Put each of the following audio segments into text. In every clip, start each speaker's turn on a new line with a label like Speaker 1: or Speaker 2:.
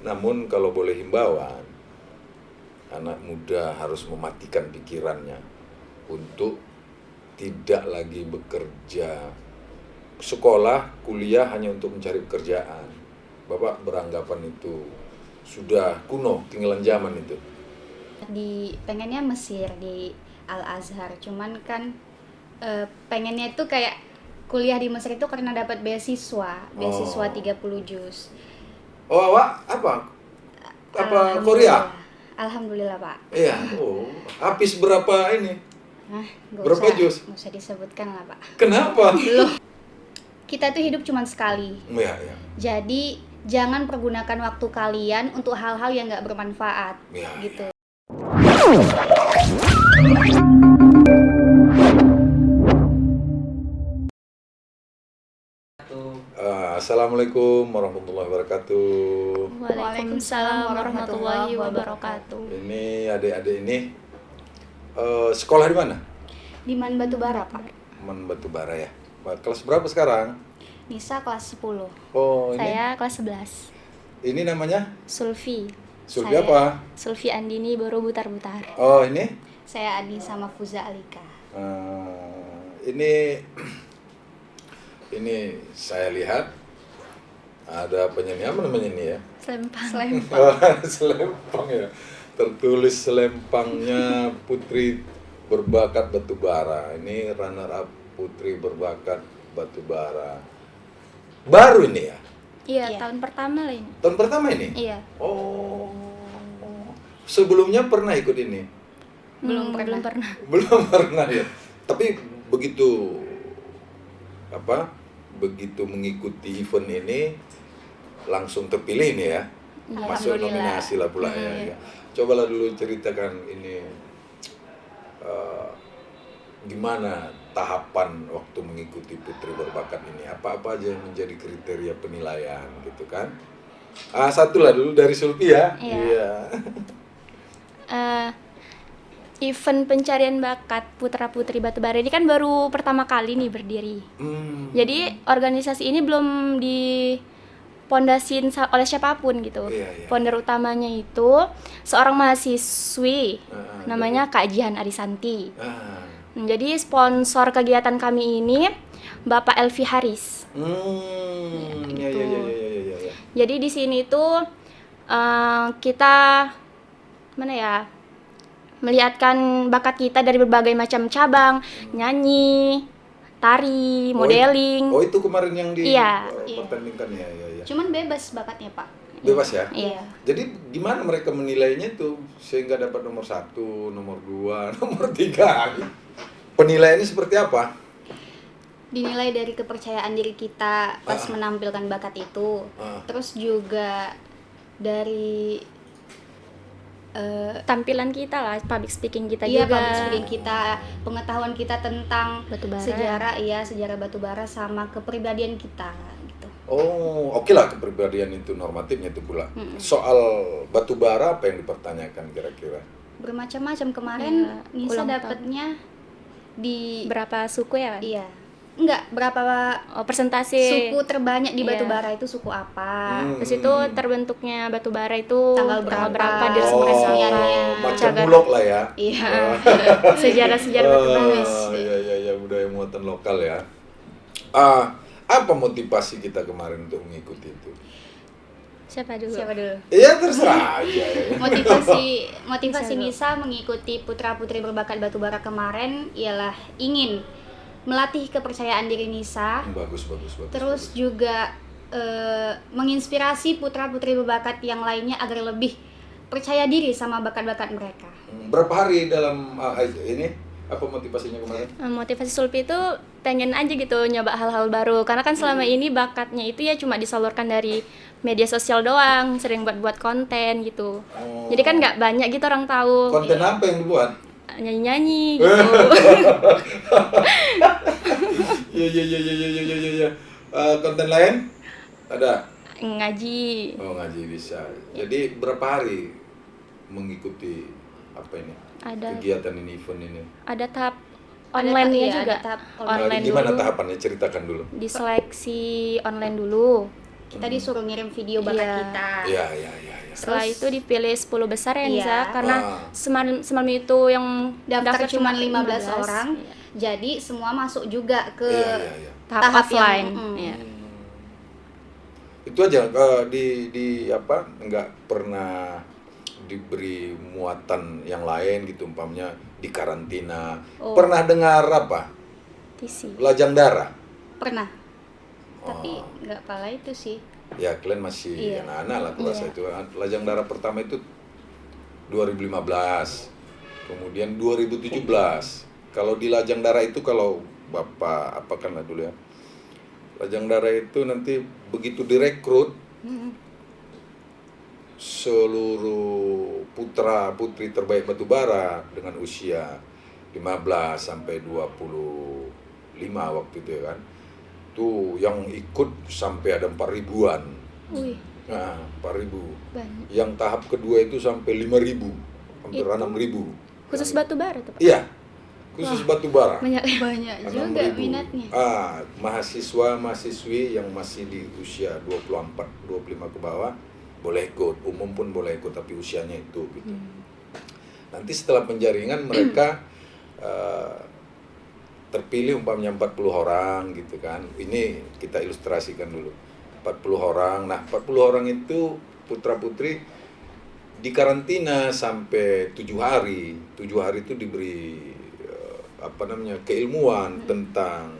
Speaker 1: Namun kalau boleh himbauan, anak muda harus mematikan pikirannya untuk tidak lagi bekerja, sekolah, kuliah hanya untuk mencari pekerjaan. Bapak beranggapan itu sudah kuno, tinggalan zaman itu.
Speaker 2: Pengennya Mesir di Al-Azhar, cuman kan pengennya itu kayak kuliah di Mesir itu karena dapat beasiswa 30 juz.
Speaker 1: Oh, awak apa Korea?
Speaker 2: Alhamdulillah Pak.
Speaker 1: Iya. Oh, habis berapa ini? Berapa juz?
Speaker 2: Nggak usah disebutkan lah Pak.
Speaker 1: Kenapa?
Speaker 2: Belum. Kita tuh hidup cuma sekali.
Speaker 1: Iya.
Speaker 2: Jadi jangan pergunakan waktu kalian untuk hal-hal yang nggak bermanfaat.
Speaker 1: Ya,
Speaker 2: gitu.
Speaker 1: Assalamualaikum warahmatullahi wabarakatuh.
Speaker 2: Waalaikumsalam warahmatullahi wabarakatuh.
Speaker 1: Ini adik-adik ini sekolah di mana?
Speaker 2: Di Man Batubara Pak.
Speaker 1: Man Batubara ya. Kelas berapa sekarang?
Speaker 2: Nisa kelas 10.
Speaker 1: Oh, ini.
Speaker 3: Saya kelas 11.
Speaker 1: Ini namanya?
Speaker 3: Sulfi.
Speaker 1: Sulfi apa?
Speaker 3: Sulfi Andini baru butar-butar.
Speaker 1: Oh, ini?
Speaker 2: Saya Adi sama Fuza Alika.
Speaker 1: Ini saya lihat ada penyanyi apa namanya ini ya?
Speaker 3: Selempang.
Speaker 1: Selempang ya. Tertulis selempangnya Putri Berbakat Batubara. Ini runner up Putri Berbakat Batubara. Baru ini ya?
Speaker 3: Iya,
Speaker 2: Iya.
Speaker 3: tahun pertama lah ini.
Speaker 1: Tahun pertama ini?
Speaker 3: Iya.
Speaker 1: Oh. Sebelumnya pernah ikut ini?
Speaker 3: Belum pernah.
Speaker 1: Belum pernah ya. Tapi begitu mengikuti event ini langsung terpilih nih ya. Masuk
Speaker 3: Alhamdulillah.
Speaker 1: nominasi lah pula ya. Cobalah dulu ceritakan ini gimana tahapan waktu mengikuti Putri Berbakat ini. Apa-apa aja yang menjadi kriteria penilaian gitu kan. Satu lah dulu dari Sulfi ya.
Speaker 3: Iya. Event pencarian bakat putra-putri Batubara ini kan baru pertama kali nih berdiri. Jadi organisasi ini belum dipondasin oleh siapapun gitu.
Speaker 1: Iya.
Speaker 3: Founder utamanya itu seorang mahasiswi namanya Kak Jihan Arisanti. Jadi sponsor kegiatan kami ini Bapak Elvi Haris.
Speaker 1: Iya.
Speaker 3: Jadi di sini tuh kita melihatkan bakat kita dari berbagai macam cabang, nyanyi, tari, modeling.
Speaker 1: Oh, itu kemarin yang
Speaker 3: Iya.
Speaker 1: pertandingkan ya.
Speaker 2: Cuman bebas bakatnya Pak.
Speaker 1: Bebas ya?
Speaker 3: Iya.
Speaker 1: Jadi gimana mereka menilainya tuh sehingga dapat nomor 1, nomor 2, nomor 3? Penilaiannya seperti apa?
Speaker 2: Dinilai dari kepercayaan diri kita pas menampilkan bakat itu. Terus juga dari
Speaker 3: Tampilan kita lah, public speaking kita
Speaker 2: iya,
Speaker 3: juga.
Speaker 2: public speaking kita, pengetahuan kita tentang
Speaker 3: Batubara.
Speaker 2: sejarah Batubara sama kepribadian kita gitu.
Speaker 1: Oh, oke lah kepribadian itu normatifnya itu pula. Soal Batubara apa yang dipertanyakan kira-kira?
Speaker 2: Bermacam-macam kemarin Nisa
Speaker 3: ulang tahun.
Speaker 2: dapatnya di
Speaker 3: Berapa suku ya?
Speaker 2: iya. Enggak, berapa
Speaker 3: Persentase.
Speaker 2: suku terbanyak di
Speaker 3: Iya.
Speaker 2: Batubara itu suku apa?
Speaker 3: Terus itu terbentuknya Batubara itu
Speaker 2: Tanggal berapa,
Speaker 3: di
Speaker 2: resmiannya.
Speaker 1: Macam Bulog lah ya.
Speaker 2: Iya.
Speaker 3: sejarah Batubara.
Speaker 1: Iya, budaya muatan lokal ya. Apa motivasi kita kemarin untuk mengikuti itu?
Speaker 3: Siapa dulu?
Speaker 1: Iya, terserah aja ya.
Speaker 2: Motivasi Nisa mengikuti putra-putri berbakat Batubara kemarin ialah ingin melatih kepercayaan diri Nisa.
Speaker 1: Bagus.
Speaker 2: Terus juga menginspirasi putra-putri berbakat yang lainnya agar lebih percaya diri sama bakat-bakat mereka.
Speaker 1: Berapa hari dalam ini? Apa motivasinya kemarin?
Speaker 3: Motivasi Sulpi itu pengen aja gitu nyoba hal-hal baru, karena kan selama ini bakatnya itu ya cuma disalurkan dari media sosial doang, sering buat konten gitu. Jadi kan nggak banyak gitu orang tahu.
Speaker 1: Konten apa yang dibuat?
Speaker 3: Nyanyi-nyanyi gitu.
Speaker 1: Iya. Konten lain? Ada?
Speaker 3: Ngaji.
Speaker 1: Oh, ngaji bisa. Jadi berapa hari mengikuti apa ini? Kegiatan ini, event ini?
Speaker 3: Ada tahap online-nya
Speaker 2: Ada
Speaker 3: juga.
Speaker 2: tahap
Speaker 3: Online
Speaker 1: Gimana
Speaker 3: dulu.
Speaker 1: tahapannya? Ceritakan dulu.
Speaker 3: Diseleksi online dulu.
Speaker 2: Kita disuruh ngirim video bakat
Speaker 3: Iya.
Speaker 2: kita.
Speaker 1: Iya.
Speaker 3: Setelah
Speaker 2: Terus-
Speaker 3: itu dipilih 10 besar ya Nisa,
Speaker 2: Iya.
Speaker 3: karena semalam itu yang
Speaker 2: Daftar cuma 15
Speaker 3: 15
Speaker 2: orang.
Speaker 3: Iya.
Speaker 2: Jadi semua masuk juga ke
Speaker 1: Iya.
Speaker 3: Tahap offline.
Speaker 2: yang
Speaker 3: Iya.
Speaker 1: Itu aja di apa nggak pernah diberi muatan yang lain gitu, umpamanya di karantina.
Speaker 2: Oh.
Speaker 1: Pernah dengar apa?
Speaker 3: TC.
Speaker 1: Lajang darah.
Speaker 2: pernah. Tapi nggak pala itu sih.
Speaker 1: Ya kalian masih
Speaker 2: Iya.
Speaker 1: anak-anak lah kurasa itu. Lajang darah pertama itu 2015. Kemudian 2017. Kalau di lajang darah itu, kalau Bapak apakan lah dulu ya. Lajang darah itu nanti begitu direkrut seluruh putra putri terbaik batubara dengan usia 15 sampai 25 waktu itu ya kan. Tuh yang ikut sampai ada 4.000-an.
Speaker 3: Wih,
Speaker 1: Nah, 4.000.
Speaker 3: banyak.
Speaker 1: Yang tahap kedua itu sampai 5.000, hampir
Speaker 3: Itu
Speaker 1: 6.000.
Speaker 3: Khusus batu bara tuh, Pak.
Speaker 1: Iya, khusus batu bara.
Speaker 3: Banyak.
Speaker 2: Banyak juga
Speaker 1: 6.000.
Speaker 2: minatnya.
Speaker 1: Mahasiswa-mahasiswi yang masih di usia 24, 25 ke bawah boleh ikut, umum pun boleh ikut, tapi usianya itu gitu. Nanti setelah penjaringan mereka terpilih umpamanya 40 orang gitu kan. Ini kita ilustrasikan dulu. 40 orang. Nah, 40 orang itu putra-putri di karantina sampai 7 hari. 7 hari itu diberi keilmuan tentang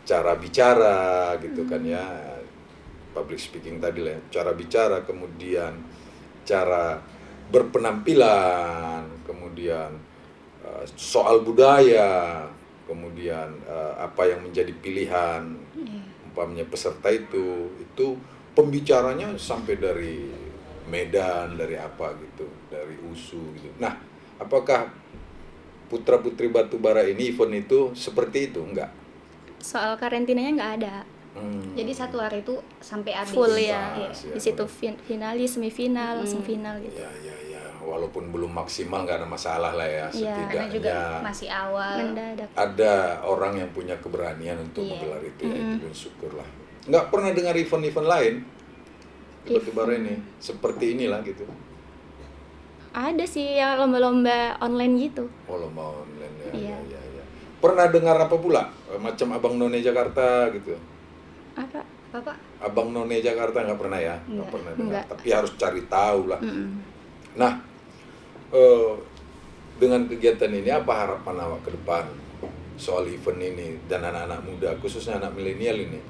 Speaker 1: cara bicara gitu kan ya. Public speaking tadi lah, cara bicara, kemudian cara berpenampilan, kemudian soal budaya, kemudian apa yang menjadi pilihan umpamanya peserta itu pembicaranya sampai dari Medan, dari apa gitu, dari USU gitu. Nah, apakah putra-putri batubara ini event itu seperti itu? Enggak.
Speaker 3: Soal karantinanya nggak ada.
Speaker 2: Jadi satu hari itu sampai habis.
Speaker 3: Full ya.
Speaker 1: Iya,
Speaker 3: Di situ finalis, semifinal, langsung final gitu.
Speaker 1: Ya, walaupun belum maksimal nggak ada masalah lah ya.
Speaker 3: Iya,
Speaker 2: Karena juga
Speaker 1: Setidaknya
Speaker 2: masih awal.
Speaker 3: Mendadak.
Speaker 1: ada orang yang punya keberanian untuk
Speaker 2: Iya.
Speaker 1: menggelar itu ya, itu syukurlah. Nggak pernah dengar event-event lain di batubara ini seperti inilah gitu.
Speaker 3: Ada sih yang lomba-lomba online gitu.
Speaker 1: Oh, lomba online ya.
Speaker 3: Iya.
Speaker 1: Ya. Pernah dengar apa pula? Macam Abang None Jakarta gitu.
Speaker 3: Apa?
Speaker 2: Bapak
Speaker 1: Abang None Jakarta nggak pernah ya? Nggak
Speaker 2: Nggak.
Speaker 1: pernah dengar.
Speaker 3: Nggak.
Speaker 1: Tapi harus cari tahu lah.
Speaker 3: Mm-mm.
Speaker 1: Nah, dengan kegiatan ini apa harapan awak ke depan soal event ini dan anak-anak muda, khususnya anak milenial ini?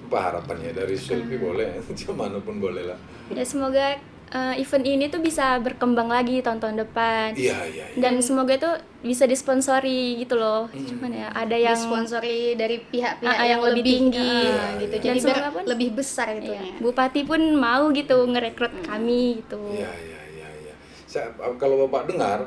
Speaker 1: Apa harapannya dari Selfie boleh, mana pun boleh lah.
Speaker 3: Ya semoga event ini tuh bisa berkembang lagi tahun-tahun depan.
Speaker 1: Iya.
Speaker 3: Dan semoga itu bisa disponsori gitu loh. Cuman ya ada yang
Speaker 2: disponsori dari pihak-pihak
Speaker 3: yang lebih tinggi.
Speaker 2: gitu.
Speaker 3: Dan
Speaker 2: Jadi biar
Speaker 3: semoga pun-
Speaker 2: lebih besar itu
Speaker 3: Iya,
Speaker 2: ya.
Speaker 3: Bupati pun mau gitu ngerekrut kami gitu.
Speaker 1: Iya. Kalau Bapak dengar,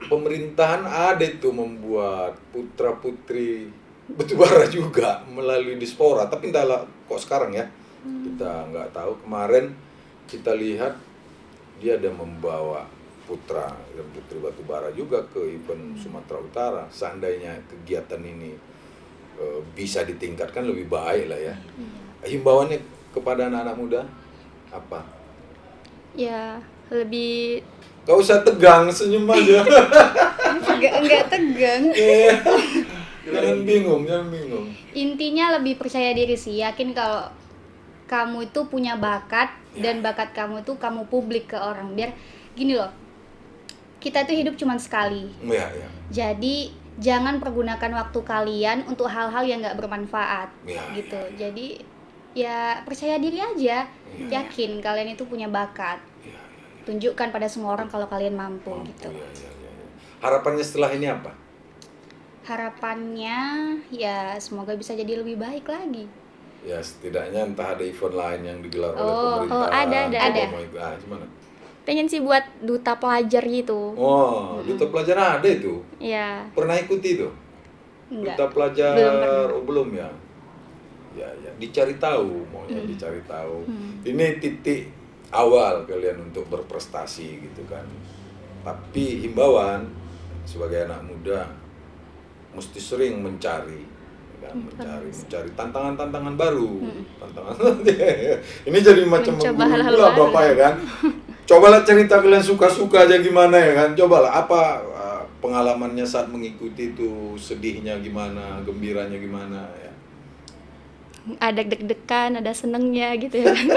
Speaker 1: pemerintahan ada itu membuat putra-putri batubara juga melalui dispora, tapi entahlah kok sekarang ya. Kita nggak tahu. Kemarin kita lihat dia ada membawa putra dan putri batubara juga ke event Sumatera Utara. Seandainya kegiatan ini bisa ditingkatkan lebih baik lah ya. Himbauannya kepada anak-anak muda apa?
Speaker 3: Ya, lebih
Speaker 1: Gak usah tegang, senyum aja.
Speaker 2: Enggak tegang.
Speaker 1: Iya. Jangan bingung.
Speaker 2: Intinya lebih percaya diri sih, yakin kalau kamu itu punya bakat dan bakat kamu itu kamu publik ke orang. Biar gini loh, kita tuh hidup cuma sekali.
Speaker 1: Iya.
Speaker 2: Jadi jangan pergunakan waktu kalian untuk hal-hal yang nggak bermanfaat
Speaker 1: Ya,
Speaker 2: gitu. Jadi ya percaya diri aja,
Speaker 1: Iya.
Speaker 2: yakin kalian itu punya bakat.
Speaker 1: Iya.
Speaker 2: Tunjukkan pada semua orang kalau kalian mampu gitu.
Speaker 1: Iya. Harapannya setelah ini apa?
Speaker 2: Harapannya ya semoga bisa jadi lebih baik lagi.
Speaker 1: Ya setidaknya entah ada event lain yang digelar oleh
Speaker 2: Oh,
Speaker 1: pemerintah.
Speaker 3: ada.
Speaker 1: Gimana?
Speaker 3: pengen sih buat duta pelajar gitu.
Speaker 1: Oh, duta pelajar ada itu.
Speaker 3: Ya,
Speaker 1: Pernah ikuti itu?
Speaker 2: Enggak.
Speaker 1: Duta pelajar
Speaker 3: Belum pernah.
Speaker 1: belum ya? Ya, dicari tahu, maunya dicari tahu. Ini titik awal kalian untuk berprestasi gitu kan. Tapi himbauan sebagai anak muda mesti sering mencari kan, mencari tantangan-tantangan baru. Tantangan. Ini jadi macam
Speaker 3: Mencoba
Speaker 1: mengguru
Speaker 3: hal-hal
Speaker 1: pula
Speaker 3: baru.
Speaker 1: Bapak ya kan. Cobalah cerita kalian suka-suka aja gimana ya kan. Cobalah apa pengalamannya saat mengikuti itu, sedihnya gimana, gembiranya gimana ya.
Speaker 3: Ada deg-degan, ada senengnya gitu ya kan.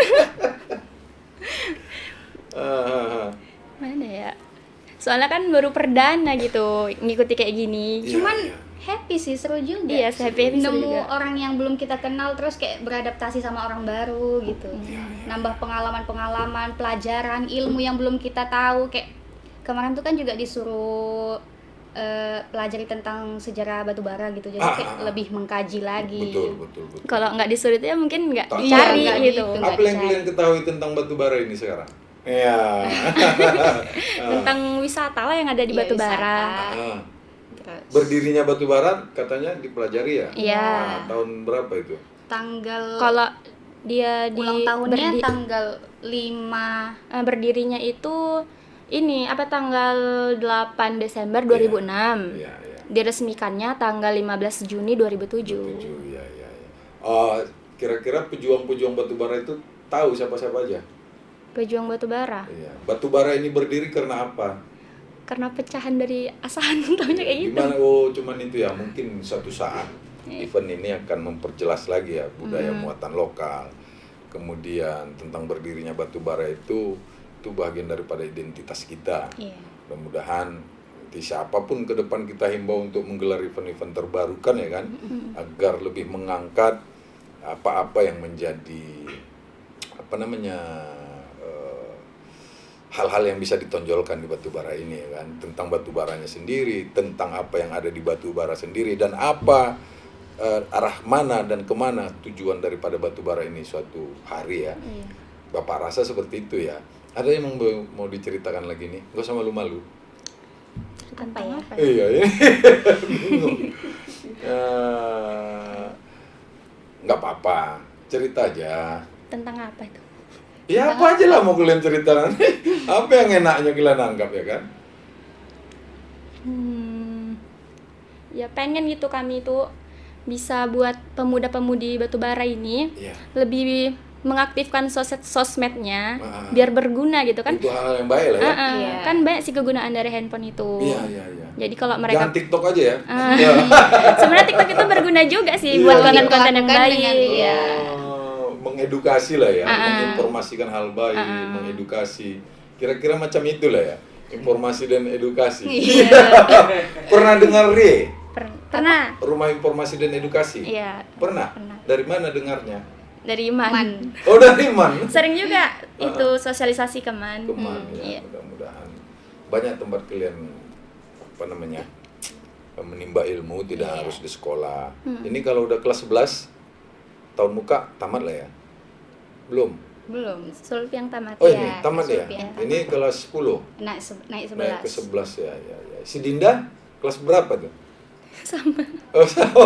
Speaker 1: Ah,
Speaker 3: Mana ya? Soalnya kan baru perdana gitu ngikuti kayak gini.
Speaker 1: iya,
Speaker 2: Cuman
Speaker 1: iya.
Speaker 2: happy sih, seru juga.
Speaker 3: Iya, happy seru
Speaker 2: Nemu
Speaker 3: juga.
Speaker 2: orang yang belum kita kenal terus kayak beradaptasi sama orang baru gitu. Nambah pengalaman-pengalaman, pelajaran, ilmu yang belum kita tahu. Kayak kemarin tuh kan juga disuruh pelajari tentang sejarah batu bara gitu. Jadi kayak lebih mengkaji lagi.
Speaker 1: Betul.
Speaker 3: Kalau nggak disuruh itu ya mungkin nggak
Speaker 1: Tak
Speaker 3: dicari
Speaker 2: tahu.
Speaker 3: gitu.
Speaker 2: Nggak
Speaker 1: Apa yang
Speaker 2: dicari.
Speaker 1: kalian ketahui tentang batu bara ini sekarang? Iya.
Speaker 3: Tentang wisata lah yang ada di
Speaker 2: Iya,
Speaker 3: batu bara.
Speaker 2: wisata.
Speaker 1: Ah.
Speaker 2: Terus
Speaker 1: Berdirinya batu bara katanya dipelajari ya?
Speaker 3: Iya.
Speaker 1: Tahun berapa itu?
Speaker 2: tanggal
Speaker 3: Kalau dia di
Speaker 2: ulang tahunnya
Speaker 3: berdi-
Speaker 2: tanggal 5
Speaker 3: berdirinya itu ini apa tanggal 8 Desember 2006.
Speaker 1: Iya.
Speaker 3: Diresmikannya tanggal 15 Juni 2007.
Speaker 1: 7, ya. Kira-kira pejuang-pejuang batu bara itu tahu siapa-siapa aja?
Speaker 3: Pejuang batu bara.
Speaker 1: Iya. Batu bara ini berdiri karena apa?
Speaker 3: Karena pecahan dari asahan tahunya kayak gitu.
Speaker 1: Gimana? Oh, cuman itu ya. Mungkin suatu saat event ini akan memperjelas lagi ya budaya muatan lokal. Kemudian tentang berdirinya batu bara itu bagian daripada identitas kita.
Speaker 2: Iya.
Speaker 1: Mudah-mudahan nanti siapapun ke depan kita himbau untuk menggelar event-event terbarukan ya kan, agar lebih mengangkat apa-apa yang menjadi hal-hal yang bisa ditonjolkan di batu bara ini ya kan, tentang batu baranya sendiri, tentang apa yang ada di batu bara sendiri, dan apa arah mana dan kemana tujuan daripada batu bara ini suatu hari ya. Bapak rasa seperti itu ya. Ada yang mau diceritakan lagi nih? Gak usah malu-malu.
Speaker 2: Apa ya?
Speaker 1: Iya ya. Bingung. Nggak apa-apa, cerita aja.
Speaker 3: Tentang apa itu?
Speaker 1: Ya apa aja lah mau kalian ceritakan. Apa yang enaknya kalian anggap ya kan?
Speaker 3: Ya pengen gitu kami itu bisa buat pemuda-pemudi batubara ini
Speaker 1: Iya.
Speaker 3: lebih mengaktifkan sosmednya
Speaker 1: Ah.
Speaker 3: biar berguna gitu kan.
Speaker 1: Itu hal yang baik lah ya.
Speaker 2: Iya.
Speaker 3: Kan banyak sih kegunaan dari handphone itu.
Speaker 1: Iya.
Speaker 3: Jadi kalau mereka
Speaker 1: Jangan TikTok aja ya. Iya.
Speaker 3: sebenarnya TikTok itu berguna juga sih buat
Speaker 1: Iya.
Speaker 3: konten-konten yang
Speaker 2: Dilakukan
Speaker 3: baik.
Speaker 2: dengan- iya.
Speaker 1: Mengedukasi lah ya, menginformasikan hal baik, mengedukasi. Kira-kira macam itulah ya, informasi dan edukasi.
Speaker 2: Iya.
Speaker 1: Pernah dengar
Speaker 3: Pernah.
Speaker 1: Rumah Informasi dan Edukasi?
Speaker 3: Iya,
Speaker 1: Pernah? Dari mana dengarnya?
Speaker 3: dari Man.
Speaker 2: Man.
Speaker 1: Oh, dari Man.
Speaker 3: Sering juga itu sosialisasi ke Man.
Speaker 1: Keman
Speaker 3: Iya.
Speaker 1: ya, mudah-mudahan banyak tempat kalian menimba ilmu, tidak harus di sekolah. Ini kalau udah kelas 11 tahun muka tamat lah ya? Belum?
Speaker 2: Belum.
Speaker 3: Sulp yang tamat.
Speaker 1: Oh,
Speaker 2: Iya,
Speaker 1: ini tamat ya?
Speaker 2: Sulpian.
Speaker 1: Ini kelas 10.
Speaker 2: Naik
Speaker 1: Naik
Speaker 2: 11.
Speaker 1: ke 11 ya. Si Dinda kelas berapa tuh?
Speaker 3: Sama.
Speaker 1: Oh, sama.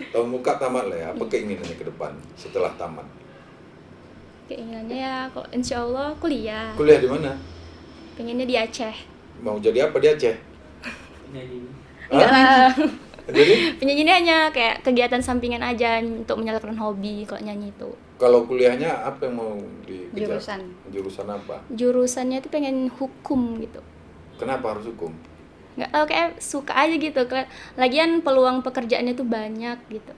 Speaker 1: Tahun muka tamat lah ya. Apa keinginannya ke depan setelah tamat?
Speaker 3: Keinginannya ya kalau insya Allah kuliah.
Speaker 1: Kuliah di mana?
Speaker 3: Pengennya di Aceh.
Speaker 1: Mau jadi apa di Aceh?
Speaker 3: Enggak lah.
Speaker 1: Jadi
Speaker 3: Penyanyi ini hanya kayak kegiatan sampingan aja untuk menyalurkan hobi kalau nyanyi itu.
Speaker 1: kalau kuliahnya apa yang mau dikejar?
Speaker 2: Jurusan.
Speaker 1: Jurusan apa?
Speaker 3: Jurusannya itu pengen hukum gitu.
Speaker 1: Kenapa harus hukum?
Speaker 3: Nggak tahu kayak suka aja gitu. Lagian peluang pekerjaannya tuh banyak gitu.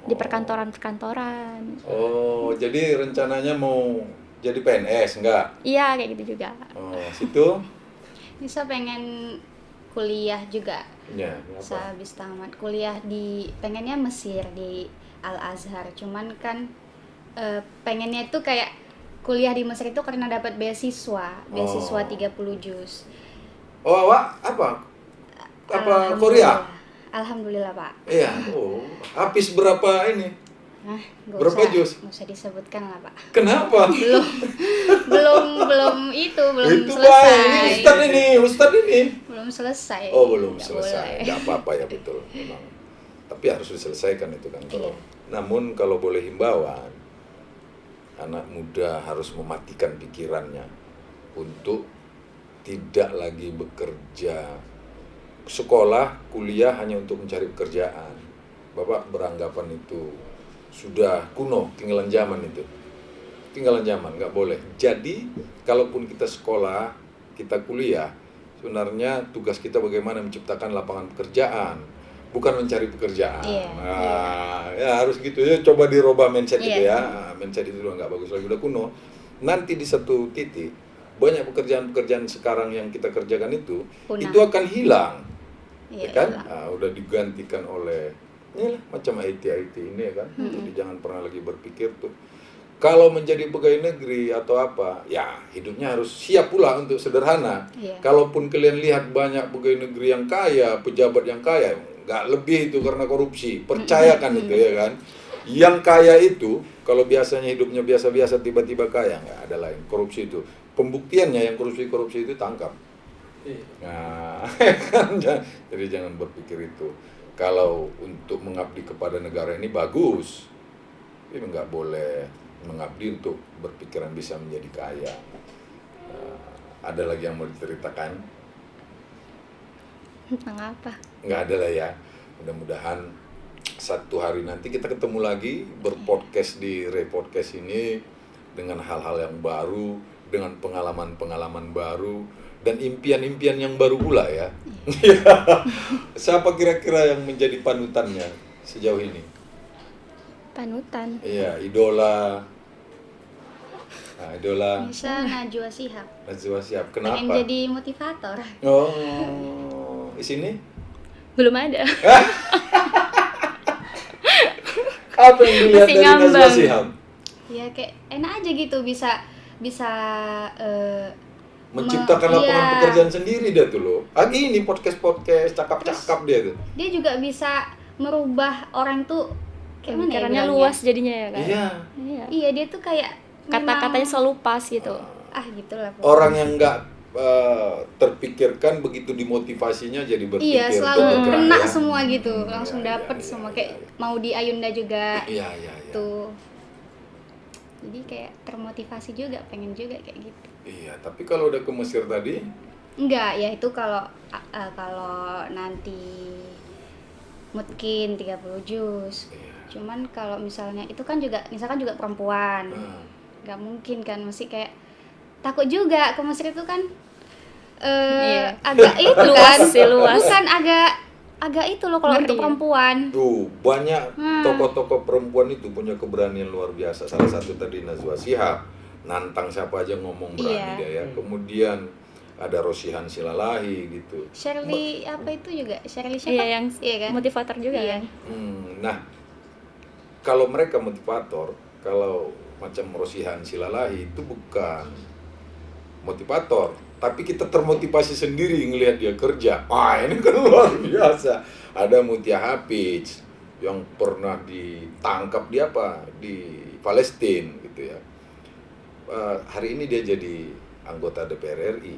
Speaker 3: Di perkantoran-perkantoran.
Speaker 1: Oh, jadi rencananya mau jadi PNS enggak?
Speaker 3: Iya kayak gitu juga.
Speaker 1: Oh, situ?
Speaker 2: Bisa pengen kuliah juga.
Speaker 1: Ya, apa?
Speaker 2: Sehabis tamat kuliah pengennya Mesir di Al Azhar. Cuman kan pengennya itu kayak kuliah di Mesir itu karena dapat beasiswa 30 juz.
Speaker 1: Oh, awak apa? Apa Korea?
Speaker 2: Alhamdulillah, Pak.
Speaker 1: Iya. Oh, habis berapa ini?
Speaker 2: Nah,
Speaker 1: Berapa juz?
Speaker 2: Nggak usah disebutkan lah, Pak.
Speaker 1: Kenapa?
Speaker 2: belum
Speaker 1: Itu
Speaker 2: selesai.
Speaker 1: Pak, Ustadz ini.
Speaker 2: Belum selesai.
Speaker 1: Oh, belum
Speaker 2: Nggak
Speaker 1: selesai.
Speaker 2: boleh.
Speaker 1: Enggak apa-apa ya, betul memang. Tapi harus diselesaikan itu kan kalau.
Speaker 2: Iya.
Speaker 1: Namun kalau boleh himbauan, anak muda harus mematikan pikirannya untuk tidak lagi bekerja, sekolah, kuliah hanya untuk mencari pekerjaan. Bapak beranggapan itu sudah kuno, tinggalan zaman itu. Ketinggalan zaman, nggak boleh. Jadi, kalaupun kita sekolah, kita kuliah, sebenarnya tugas kita bagaimana menciptakan lapangan pekerjaan, bukan mencari pekerjaan.
Speaker 2: Iya,
Speaker 1: Nah, ya harus gitu ya. Coba dirubah mindset itu
Speaker 2: Iya.
Speaker 1: ya. Mindset itu udah nggak bagus lagi, udah kuno. Nanti di satu titik, banyak pekerjaan-pekerjaan sekarang yang kita kerjakan itu akan hilang.
Speaker 2: Iya,
Speaker 1: Ya kan?
Speaker 2: hilang.
Speaker 1: Udah digantikan oleh inilah macam IT ini ya kan. Jadi jangan pernah lagi berpikir tuh kalau menjadi pegawai negeri atau apa, ya hidupnya harus siap pula untuk sederhana.
Speaker 2: Iya.
Speaker 1: Kalaupun kalian lihat banyak pegawai negeri yang kaya, pejabat yang kaya, nggak lebih itu karena korupsi. Percayakan itu ya kan. Yang kaya itu, kalau biasanya hidupnya biasa-biasa tiba-tiba kaya, nggak ada lain. Korupsi itu. Pembuktiannya yang korupsi itu tangkap. Nah, kan, jadi jangan berpikir itu. Kalau untuk mengabdi kepada negara ini bagus, tapi nggak boleh mengabdi untuk berpikiran bisa menjadi kaya. Ada lagi yang mau diceritakan?
Speaker 3: Tentang apa?
Speaker 1: Nggak ada lah ya. Mudah-mudahan satu hari nanti kita ketemu lagi berpodcast di Repodcast ini dengan hal-hal yang baru, dengan pengalaman-pengalaman baru, dan impian-impian yang baru pula ya. Siapa kira-kira yang menjadi panutannya sejauh ini?
Speaker 3: Panutan.
Speaker 1: Iya, idola. Nah, idola
Speaker 2: Bisa Najwa Shihab.
Speaker 1: Najwa Shihab.
Speaker 2: Pengen
Speaker 1: Kenapa?
Speaker 2: jadi motivator.
Speaker 1: Oh, di sini?
Speaker 3: Belum ada.
Speaker 1: Apa yang dilihat
Speaker 3: Masih
Speaker 1: dari Najwa
Speaker 3: ngambang.
Speaker 1: Shihab?
Speaker 2: Ya kayak enak aja gitu, bisa
Speaker 1: Menciptakan
Speaker 2: iya.
Speaker 1: lapangan pekerjaan sendiri dia tuh loh. Ini podcast-podcast, cakap-cakap dia tuh.
Speaker 2: Dia juga bisa merubah orang tuh kayak mana ya
Speaker 3: Pemikirannya
Speaker 2: bilangnya?
Speaker 3: luas jadinya ya kan.
Speaker 1: Iya.
Speaker 3: Iya.
Speaker 2: Iya, dia tuh kayak
Speaker 3: Kata-katanya
Speaker 2: memang-
Speaker 3: selalu pas gitu.
Speaker 2: gitulah pokoknya.
Speaker 1: Orang yang nggak terpikirkan begitu dimotivasinya jadi berpikir.
Speaker 2: Iya, selalu
Speaker 1: untuk bergerak,
Speaker 2: kena
Speaker 1: ya.
Speaker 2: semua gitu, langsung
Speaker 1: Iya,
Speaker 2: dapet
Speaker 1: iya,
Speaker 2: semua
Speaker 1: iya,
Speaker 2: kayak
Speaker 1: iya.
Speaker 2: mau di Ayunda juga
Speaker 1: Iya, iya, iya.
Speaker 2: tuh. Jadi kayak termotivasi juga, pengen juga kayak gitu.
Speaker 1: Iya, tapi kalau udah ke Mesir tadi,
Speaker 2: Enggak, ya itu kalau nanti mungkin 30 juz.
Speaker 1: iya.
Speaker 2: Cuman kalau misalnya itu kan juga misalkan juga perempuan.
Speaker 1: Nah,
Speaker 2: Nggak mungkin kan, mesti kayak takut juga ke Mesir itu kan
Speaker 3: Iya.
Speaker 2: agak itu
Speaker 3: Luas
Speaker 2: kan.
Speaker 3: sih, luas.
Speaker 2: Bukan agak itu loh kalau
Speaker 3: Ngeri.
Speaker 2: untuk perempuan.
Speaker 1: tuh banyak
Speaker 2: Hmm.
Speaker 1: tokoh-tokoh perempuan itu punya keberanian luar biasa. Salah satu tadi Najwa Shihab, nantang siapa aja ngomong berani
Speaker 2: Iya.
Speaker 1: dia ya. Kemudian ada Rosihan Silalahi gitu.
Speaker 2: Shirley apa itu juga? Shirley siapa?
Speaker 3: Iya, yang
Speaker 2: Iya kan?
Speaker 3: motivator juga
Speaker 2: Iya.
Speaker 3: kan.
Speaker 1: Nah, kalau mereka motivator, kalau macam Rosihan Silalahi itu bukan motivator, tapi kita termotivasi sendiri ngelihat dia kerja. Wah, ini kan luar biasa. Ada Mutia Hafiz yang pernah ditangkap di apa? Di Palestina gitu ya. Hari ini dia jadi anggota DPR RI.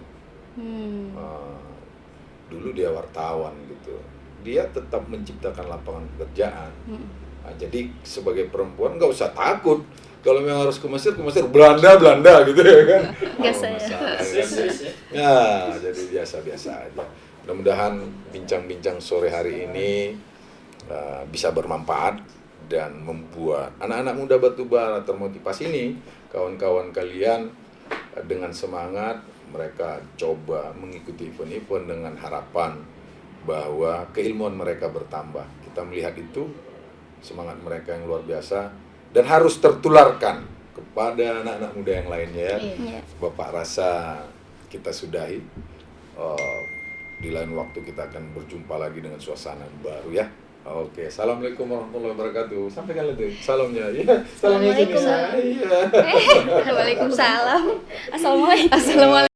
Speaker 1: Dulu dia wartawan gitu. Dia tetap menciptakan lapangan pekerjaan. Nah, jadi sebagai perempuan nggak usah takut. Kalau memang harus ke Mesir Belanda gitu ya kan.
Speaker 3: Biasa ya.
Speaker 1: Masalah, ya kan? Ya, jadi biasa-biasa aja. Mudah-mudahan bincang-bincang sore hari ini bisa bermanfaat dan membuat anak-anak muda Batubara termotivasi ini, kawan-kawan kalian dengan semangat mereka coba mengikuti event-event dengan harapan bahwa keilmuan mereka bertambah. Kita melihat itu semangat mereka yang luar biasa dan harus tertularkan kepada anak-anak muda yang lainnya ya.
Speaker 3: Iya.
Speaker 1: Bapak rasa kita sudahi. Di lain waktu kita akan berjumpa lagi dengan suasana yang baru ya. Oke, assalamualaikum warahmatullahi wabarakatuh. Sampaikan lagi salamnya. Ya, salamnya sini.
Speaker 2: Assalamualaikum.
Speaker 1: Iya.
Speaker 2: Waalaikumsalam.
Speaker 3: Assalamualaikum.
Speaker 2: Assalamualaikum.